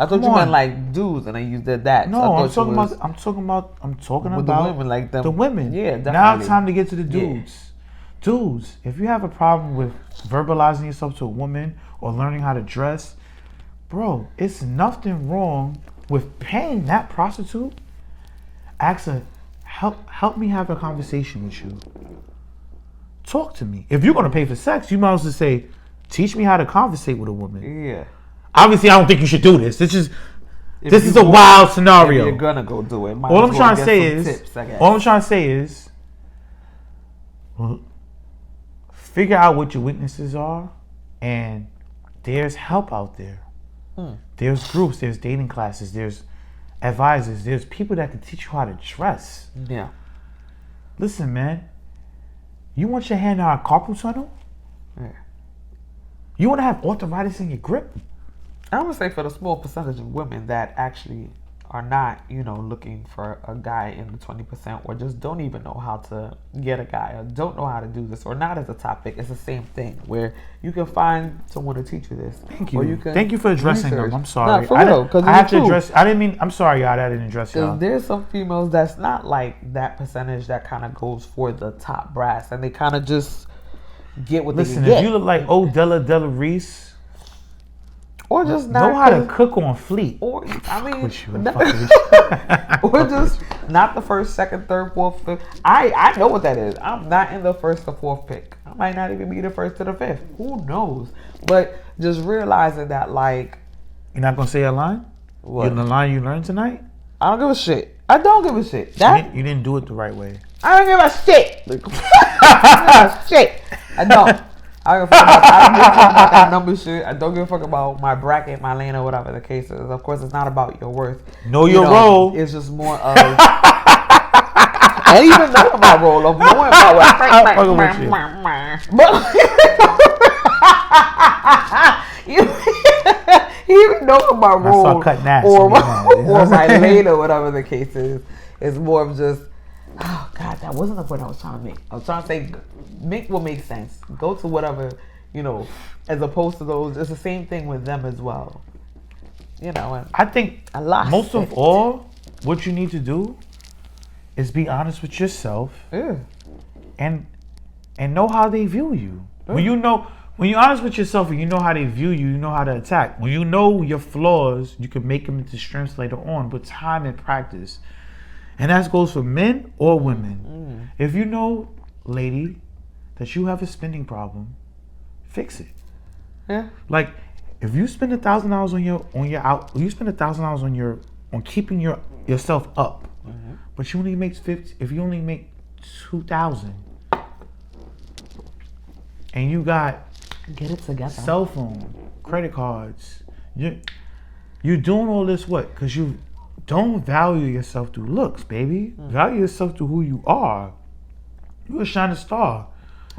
I thought Come you meant on. like dudes, and then you did that. No, So I I'm thought talking you was about. I'm talking with about the women, like them. the women. Yeah, definitely. Now it's time to get to the Yeah. dudes. Dudes, if you have a problem with verbalizing yourself to a woman or learning how to dress, bro, it's nothing wrong with paying that prostitute. Ask her, help me have a conversation with you. Talk to me. If you're gonna pay for sex, you might as well say, teach me how to conversate with a woman. Yeah. Obviously, I don't think you should do this. This is you a go- wild If scenario. you're gonna go do it. Might All as I'm well trying to get say some is, tips, I guess. all I'm trying to say is, figure out what your weaknesses are, and there's help out there. There's groups, there's dating classes, there's advisors, there's people that can teach you how to dress. Yeah. Listen, man, you want your hand out a carpal tunnel? Yeah. You want to have arthritis in your grip? I would say for the small percentage of women that actually are not, looking for a guy in the 20%, or just don't even know how to get a guy, or don't know how to do this, or not as a topic. It's the same thing where you can find someone to teach you this. Thank you. Or you can Thank you for addressing research. them. I'm sorry. Nah, for real, because I have to address. I didn't mean. I'm sorry, y'all. I didn't address y'all. There's some females that's not like that percentage that kind of goes for the top brass, and they kind of just get what Listen, they can if get. you look like Della Reese, Or just not know how to cause- cook on fleek. Or I mean, With you, not- fuck with you. or just not the first, second, third, fourth, fifth. I know what that is. I'm not in the first or fourth pick. I might not even be the first to the fifth. Who knows? But just realizing that, like, You're not gonna say a line? what? The line you learned tonight? I don't give a shit. I don't give a shit. That You didn't do it the right way. I don't give a shit. I don't give a shit. I don't. I don't give a fuck about that number shit. I don't give a fuck about my bracket, my lane, or whatever the case is. Of course, it's not about your worth. Know your role. It's just more of. I didn't even know about role. I'm knowing about what. fucking with you. But you even know about I saw role cutting ass or when you had it. or my lane, or whatever the case is. It's more of just. Oh God, that wasn't the point I was trying to make. I was trying to say, make what makes sense. Go to whatever, as opposed to those. It's the same thing with them as well. And I think I lost most of it. all, what you need to do is be honest with yourself Yeah. and know how they view you. When you're honest with yourself and you know how they view you, you know how to attack. When you know your flaws, you can make them into strengths later on, with time and practice. And that goes for men or women. If you know, lady, that you have a spending problem, fix it. Yeah. Like, if you spend $1,000 on keeping yourself up, but you only make 50, if you only make 2,000, and you got Get it together. cell phone, credit cards, you're doing all this what? Because you don't value yourself through looks, baby. Value yourself through who you are. You're a shining star.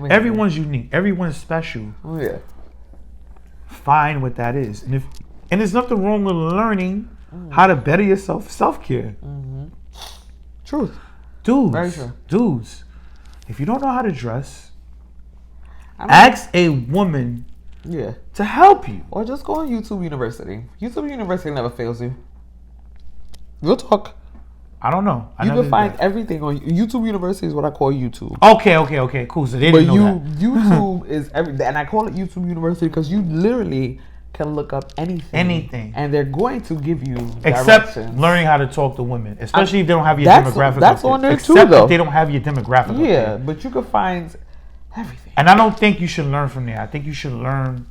Everyone's unique. Everyone's special. Oh, yeah. Find what that is, and there's nothing wrong with learning how to better yourself. Self-care. Truth. Dudes. Very true. Dudes. If you don't know how to dress, I mean, ask a woman yeah. to help you. Or just go on YouTube University. YouTube University never fails you. Real talk. I don't know. I You never can did find that. everything on YouTube University is what I call YouTube. Okay, cool. So they But didn't know that. YouTube is everything, and I call it YouTube University because you literally can look up anything. Anything. And they're going to give you Except directions. learning how to talk to women, especially if they don't have your That's- demographic. that's on there too, Except though. if they don't have your demographic. up Yeah, there. but you can find everything. And I don't think you should learn from there. I think you should learn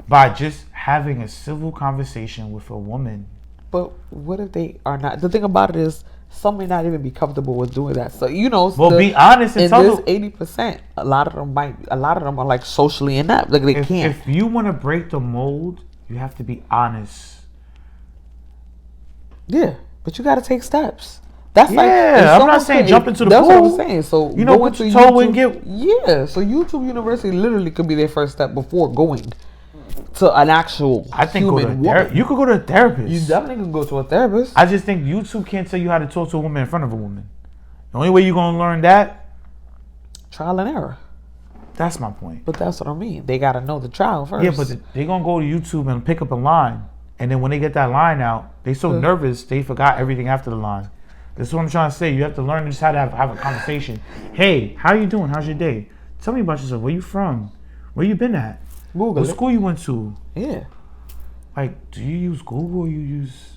by just having a civil conversation with a woman. But what if they are not? The thing about it is, some may not even be comfortable with doing that. So Well, be honest and in tell this them. 80%, a lot of them are like socially inept. Like they can't. If you want to break the mold, you have to be honest. Yeah, but you got to take steps. That's like Yeah, if I'm not someone saying could- jump into the That's what pool. I'm saying. So You know, going put to your toe YouTube- and get- Yeah, so YouTube University literally could be their first step before going to an actual I think go to human a woman. you could go to a therapist. You definitely can go to a therapist. I just think YouTube can't tell you how to talk to a woman in front of a woman. The only way you're gonna learn that, Trial and error. that's my point. But that's what I mean. They got to know the trial first. Yeah, but they're gonna go to YouTube and pick up a line, and then when they get that line out, they so nervous they forgot everything after the line. That's what I'm trying to say. You have to learn just how to have a conversation. Hey, how you doing? How's your day? Tell me about yourself. Where you from? Where you been at? Google What it. school you went to? Yeah. Like, do you use Google or you use,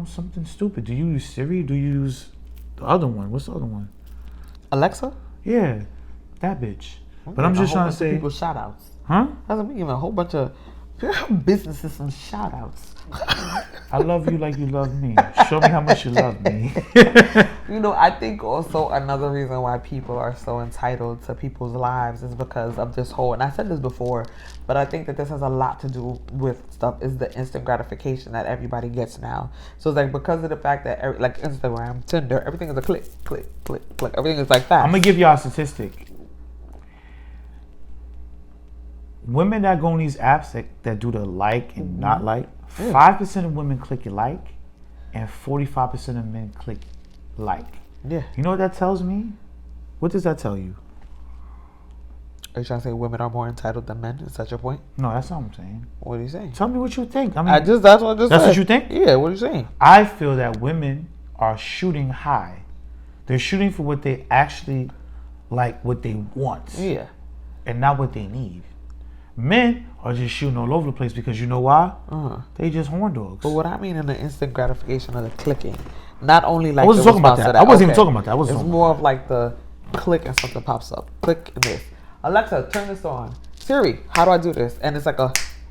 something stupid? Do you use Siri? Do you use the other one? What's the other one? Alexa? Yeah, that bitch. But I'm just trying to say, people shout outs. huh? That's me giving a whole bunch of businesses some shout outs. I love you like you love me. Show me how much you love me. I think also another reason why people are so entitled to people's lives is because of this whole, and I said this before, but I think that this has a lot to do with stuff, is the instant gratification that everybody gets now. So it's like because of the fact that like Instagram, Tinder, everything is a click, click, click, click. Everything is like that. I'm gonna give y'all a statistic. Women that go on these apps that do the like and not like, 5% of women click like, and 45% of men click like. Yeah. You know what that tells me? What does that tell you? Are you trying to say women are more entitled than men? Is that your point? No, that's not what I'm saying. What are you saying? Tell me what you think. I mean, That's what I just That's said. what you think? Yeah, what are you saying? I feel that women are shooting high. They're shooting for what they actually like, what they want, Yeah. and not what they need. Men are just shooting all over the place because you know why? They just horn dogs. But what I mean in the instant gratification of the clicking, not only like I wasn't the talking about response that. to I wasn't even talking about that. I wasn't It's talking more of like the click and something pops up. Click and this. Alexa, turn this on. Siri, how do I do this? And it's like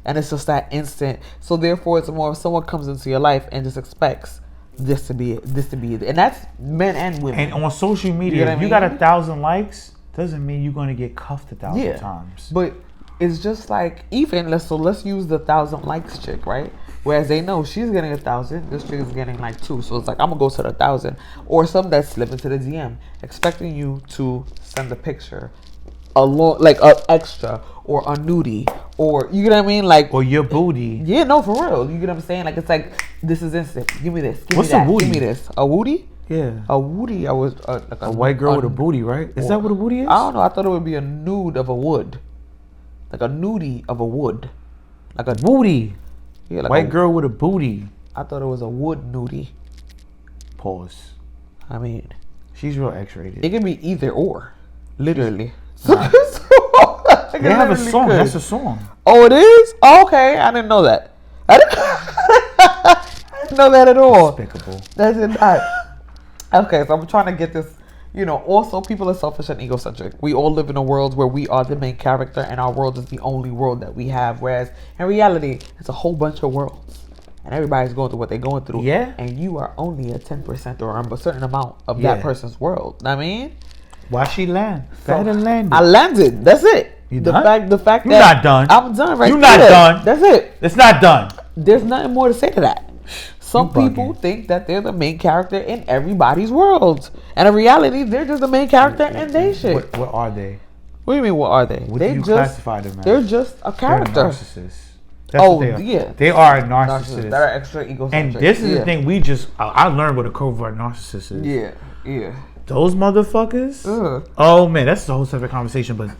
and it's just that instant. So therefore, it's more if someone comes into your life and just expects this to be it, and that's men and women. And on social media, You know what if I you got mean? 1,000 likes, doesn't mean you're going to get cuffed 1,000 times. But it's just like even let's use the 1,000 likes chick, right? Whereas they know she's getting 1,000, this chick is getting like 2. So it's like I'm gonna go to the 1,000, or some that slip into the DM, expecting you to send a picture, like a extra or a nudie, or you get what I mean, like Or your booty. yeah, no, for real. You get what I'm saying? Like it's like this is instant. Give me this. Give What's me that. a woody? Give me this. A woody? Yeah. A woody. I was like A white girl with a booty, right? Is that what a booty is? I don't know. I thought it would be a nude of a wood, like a nudie of a wood, like a Booty. yeah, like White girl with a booty. I thought it was a wood nudie. Pause. I mean, She's real X-rated. it can be either or, literally. Nah. They They have a song. That's a song. Oh, it is? Oh, okay, I didn't know that. I didn't know that at all. Despicable. That's it. Not. Okay, so I'm trying to get this. Also people are selfish and egocentric. We all live in a world where we are the main character and our world is the only world that we have. Whereas in reality, it's a whole bunch of worlds. And everybody's going through what they're going through. Yeah. And you are only a 10% or a certain amount of Yeah. that person's world. Know what I mean? Why she land? So, Go ahead and land it. I landed. That's it. You the done? fact You're that not done. I'm done right You're there. not done. That's it. It's not done. There's nothing more to say to that. Some You bugging. people think that they're the main character in everybody's world. And in reality, they're just the main character in their shit. What are they? What do you mean, what are they? What they do you just, classify them as? They're just a They're character. narcissists. That's Oh, what they are. yeah. They are a Narcissists narcissist. that are extra egocentric. And this is yeah. the thing I learned what a covert narcissist is. Yeah, yeah. Those motherfuckers. Ugh. Oh man, that's the whole separate conversation. But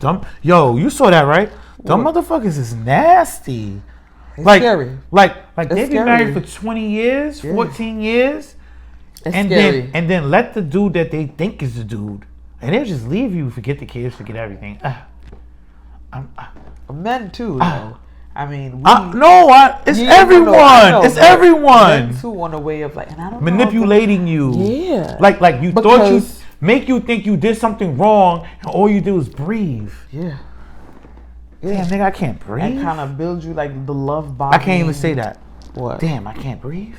you saw that, right? Them What? motherfuckers is nasty. It's Like, scary. like they've been scary. married for 20 years, Yeah. 14 years, It's and scary. then let the dude that they think is the dude, and they'll just leave you, forget the kids, forget everything. Men too, though. I mean, it's yeah, everyone. I know, It's but everyone them too on a way of like, and I don't manipulating you. Yeah. Like you thought Because- make you think you did something wrong, and all you do is breathe. Yeah. Damn, nigga, I can't breathe. And kind of build you like the love bombing. I can't even say that. What? Damn, I can't breathe.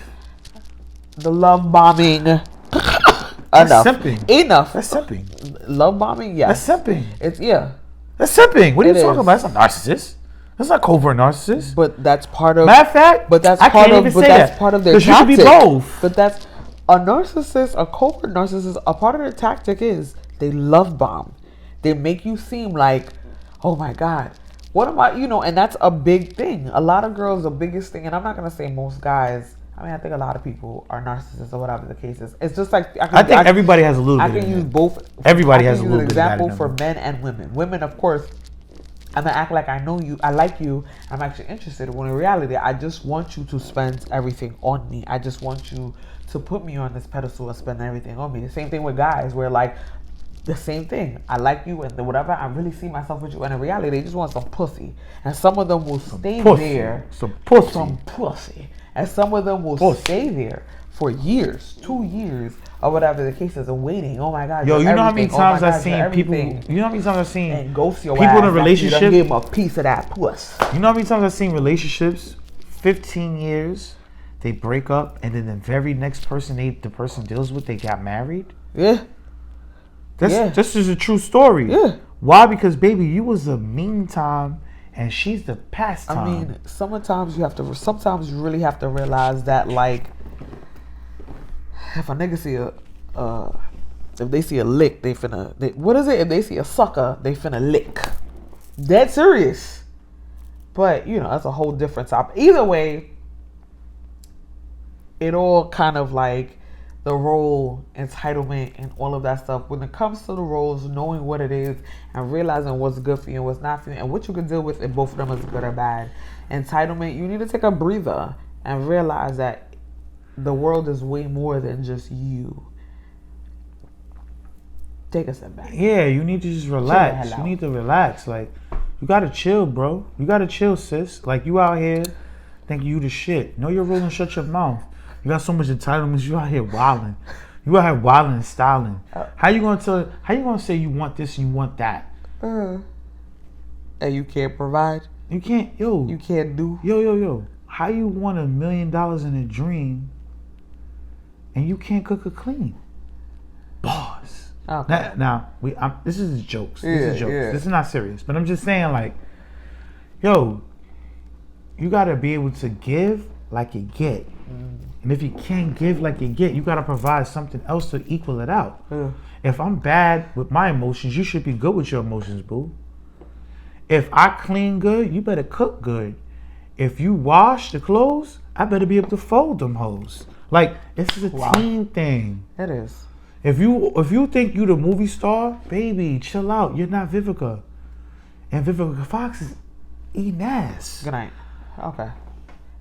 The love bombing. Enough. simping. Enough. That's simping. Love bombing. Yeah. That's simping. It's yeah. That's simping. What are you It talking is. about? That's not narcissist. That's not covert narcissist. But that's part of. Matter of fact, But that's I part can't of. even But say that's that. part of their 'Cause you tactic. could be both. But that's a narcissist, a covert narcissist. A part of their tactic is they love bomb. They make you seem like, oh my god, what am I? And that's a big thing. A lot of girls, the biggest thing, and I'm not gonna say most guys. I mean, I think a lot of people are narcissists or whatever the case is. It's just like I think everybody has a little I bit. can of use it. both. Everybody I has can a use little an bit of that example in for them. men and women. Women, of course, I'm gonna act like I know you, I like you, I'm actually interested. When in reality, I just want you to spend everything on me. I just want you to put me on this pedestal and spend everything on me. The same thing with guys, where like the same thing. I like you and whatever. I really see myself with you. And in reality, they just want some pussy. And some of them will stay there. Some pussy. Some pussy. And some of them will stay there for years, 2 years, or whatever the case is, and waiting. Oh my God. Yo, you're you know how many everything. Oh my times God, I've you're seen people. everything. You know how many times I've seen And ghost your people ass in a after you relationship. done gave them a piece of that puss. You know how many times I've seen relationships, 15 years, they break up, and then the very next person the person deals with, they got married. Yeah. This is a true story. Yeah. Why? Because baby, you was the meantime, and she's the pastime. I mean, sometimes you really have to realize that, like, if a nigga see if they see a lick, what is it? If they see a sucker, they finna lick. Dead serious. But, that's a whole different topic. Either way, it all kind of like the role, entitlement, and all of that stuff. When it comes to the roles, knowing what it is and realizing what's good for you and what's not for you and what you can deal with if both of them is good or bad. Entitlement, you need to take a breather and realize that the world is way more than just you. Take a step back. Yeah, you need to just relax. You need to relax. Like, you gotta chill, bro. You gotta chill, sis. Like, you out here thinking you the shit. Know your role and shut your mouth. You got so much entitlements. You out here wilding. You out here wilding and styling. How you gonna say you want this and you want that? And you can't provide. You can't. You can't do. Yo. How you want $1 million in a dream and you can't cook or clean? Boss. Okay. Now this is jokes. This is jokes. Yeah. This is not serious. But I'm just saying, like, yo, you gotta be able to give like you get. And if you can't give like you get, you gotta provide something else to equal it out. Yeah. If I'm bad with my emotions, you should be good with your emotions, boo. If I clean good, you better cook good. If you wash the clothes, I better be able to fold them hoes. Like, this is a team thing. It is. If you think you the movie star, baby, chill out. You're not Vivica. And Vivica Fox is eating ass. Good night. Okay.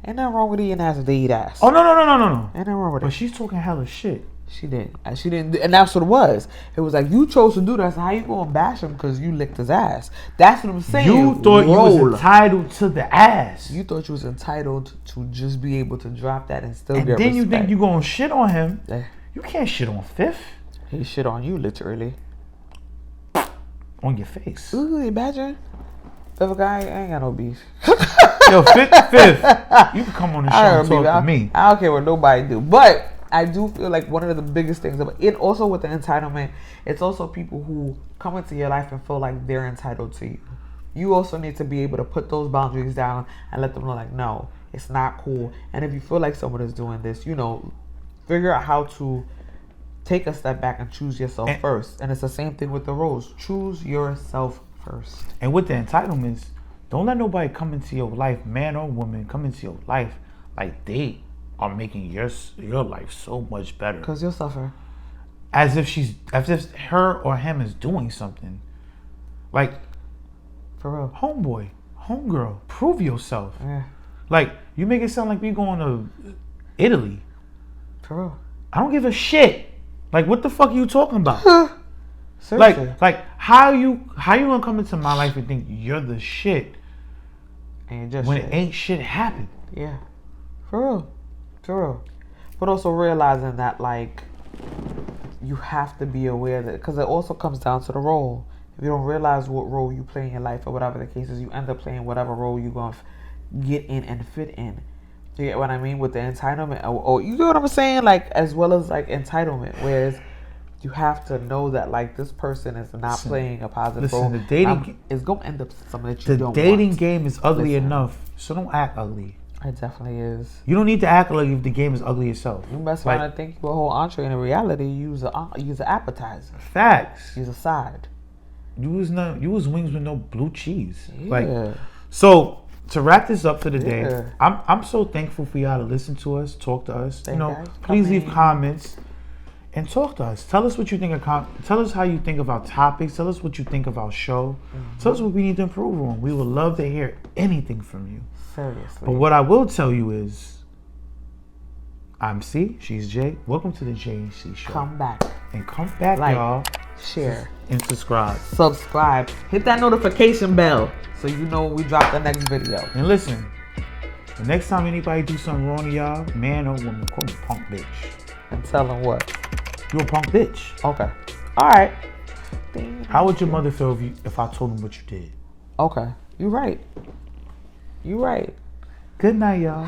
Ain't nothing wrong with eating ass if they eat ass. Oh, no. Ain't nothing wrong with But it. she's talking hella shit. She did. She didn't. And that's what it was. It was like, you chose to do that. So how you gonna bash him because you licked his ass? That's what I'm saying. You thought you was entitled to the ass. You thought you was entitled to just be able to drop that and still And get then respect. you think you gonna shit on him. Yeah. You can't shit on Fifth. He shit on you, literally. On your face. Ooh, imagine. If a guy ain't got no beef. Yo, Fifth, you can come on the show and talk to me. I don't care what nobody do. But I do feel like one of the biggest things about it, also with the entitlement, it's also people who come into your life and feel like they're entitled to you. You also need to be able to put those boundaries down and let them know, like, no, it's not cool. And if you feel like someone is doing this, figure out how to take a step back and choose yourself first. And it's the same thing with the roles. Choose yourself first. And with the entitlements, don't let nobody come into your life, man or woman, come into your life like they are making your life so much better. Because you'll suffer. As if her or him is doing something. Like, For real. homeboy, homegirl, prove yourself. Yeah. Like, you make it sound like we going to Italy. For real. I don't give a shit. Like, what the fuck are you talking about? Seriously. Like how you gonna come into my life and think you're the shit And just when shit. it ain't shit happened. Yeah. For real. For real. But also realizing that, like, you have to be aware that, because it also comes down to the role. If you don't realize what role you play in your life or whatever the case is, you end up playing whatever role you're going to get in and fit in. Do you get what I mean? With the entitlement. Or you know what I'm saying? Like, as well as, like, entitlement. Whereas you have to know that, like, this person is not playing a positive role. The dating it's going to end up something that you don't want. The dating game is ugly enough, so don't act ugly. It definitely is. You don't need to act like if the game is ugly itself. You must want to think you're a whole entree. In reality, you use an appetizer. Facts. Use a side. You was wings with no blue cheese. Yeah. Like, so to wrap this up for the day, I'm so thankful for y'all to listen to us, talk to us. Please leave comments and talk to us. Tell us what you think of tell us how you think of our topics. Tell us what you think of our show. Tell us what we need to improve on. We would love to hear anything from you. Seriously. But what I will tell you is, I'm C, she's J. Welcome to the J and C show. Come back. And come back, y'all. Share. And subscribe. Subscribe. Hit that notification bell so you know when we drop the next video. And listen, the next time anybody do something wrong to y'all, man or woman, call me punk bitch. And tell them what? You a punk bitch. Okay. All right. How would your mother feel if I told them what you did? Okay. You right. You right. Good night, y'all.